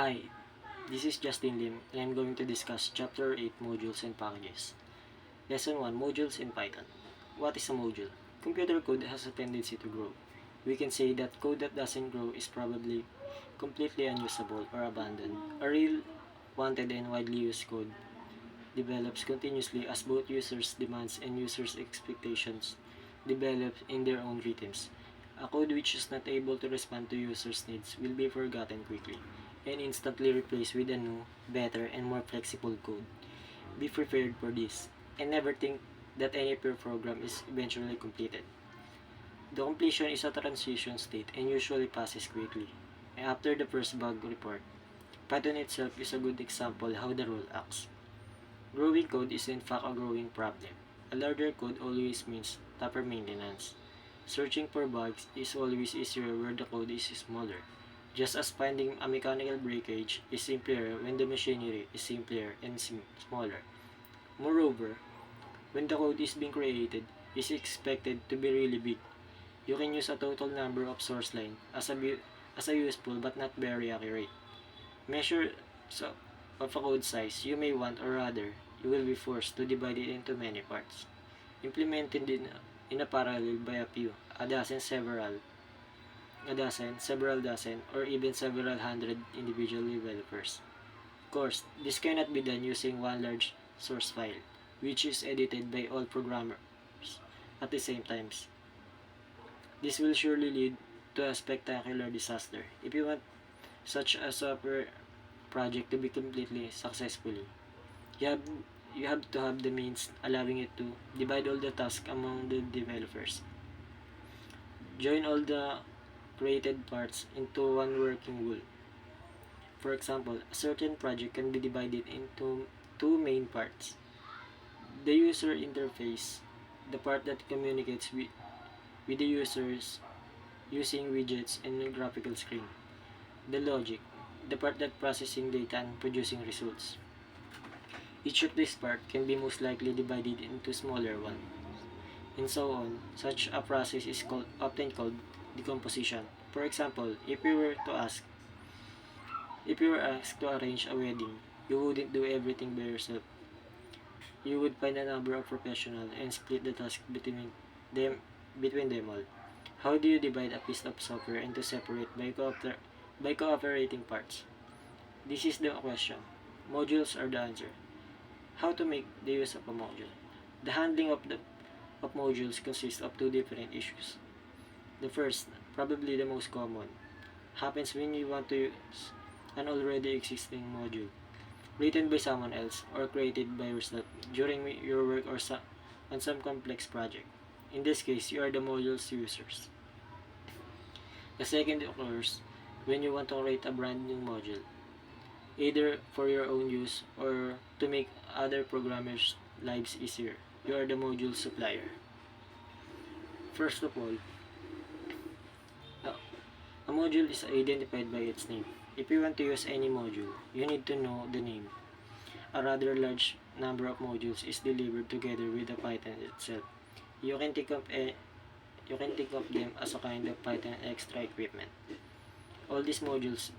Hi, this is Justine Lim and I'm going to discuss Chapter 8 Modules and Packages. Lesson 1 Modules in Python. What is a module? Computer code has a tendency to grow. We can say that code that doesn't grow is probably completely unusable or abandoned. A real, wanted, and widely used code develops continuously as both users' demands and users' expectations develop in their own rhythms. A code which is not able to respond to users' needs will be forgotten quickly and instantly replaced with a new, better, and more flexible code. Be prepared for this, and never think that any pure program is eventually completed. The completion is a transition state and usually passes quickly. After the first bug report, Python itself is a good example how the rule acts. Growing code is in fact a growing problem. A larger code always means tougher maintenance. Searching for bugs is always easier where the code is smaller. Just as finding a mechanical breakage is simpler when the machinery is simpler and smaller. Moreover, when the code is being created, it is expected to be really big. You can use a total number of source lines as a useful but not very accurate measure of a code size you may want, or rather, you will be forced to divide it into many parts, implemented in a parallel by a few, several dozen, or even several hundred individual developers. Of course, this cannot be done using one large source file, which is edited by all programmers at the same time. This will surely lead to a spectacular disaster if you want such a software project to be completely successfully. You have to have the means allowing it to divide all the tasks among the developers. Join all the created parts into one working whole. For example, a certain project can be divided into two main parts. The user interface, the part that communicates with the users using widgets and a graphical screen. The logic, the part that processing data and producing results. Each of these parts can be most likely divided into smaller ones, and so on. Such a process is often called decomposition. For example, if you were asked to arrange a wedding, you wouldn't do everything by yourself. You would find a number of professionals and split the task between them all. How do you divide a piece of software into separate by cooperating parts? This is the question. Modules are the answer. How to make the use of a module? The handling of modules consists of two different issues. The first, probably the most common, happens when you want to use an already existing module, written by someone else or created by yourself during your work or on some complex project. In this case, you are the module's users. The second occurs when you want to create a brand new module, either for your own use or to make other programmers' lives easier. You are the module supplier. First of all, a module is identified by its name. If you want to use any module, you need to know the name. A rather large number of modules is delivered together with the Python itself. You can think of them as a kind of Python extra equipment. All these modules,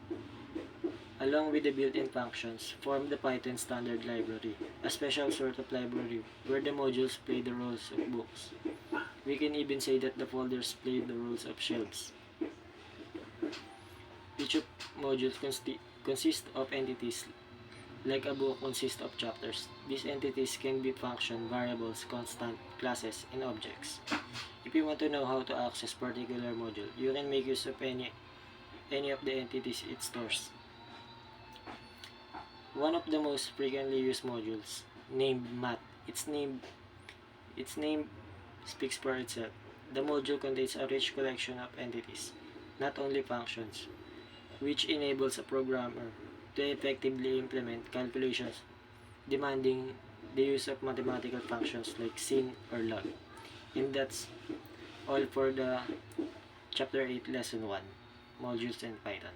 along with the built-in functions, form the Python standard library, a special sort of library where the modules play the roles of books. We can even say that the folders play the roles of shelves. Each of modules consists of entities, like a book consists of chapters. These entities can be function, variables, constant, classes, and objects. If you want to know how to access particular module, you can make use of any of the entities it stores. One of the most frequently used modules, named math, its name speaks for itself. The module contains a rich collection of entities, not only functions, which enables a programmer to effectively implement calculations demanding the use of mathematical functions like sin or log. And that's all for the Chapter 8 Lesson 1, Modules in Python.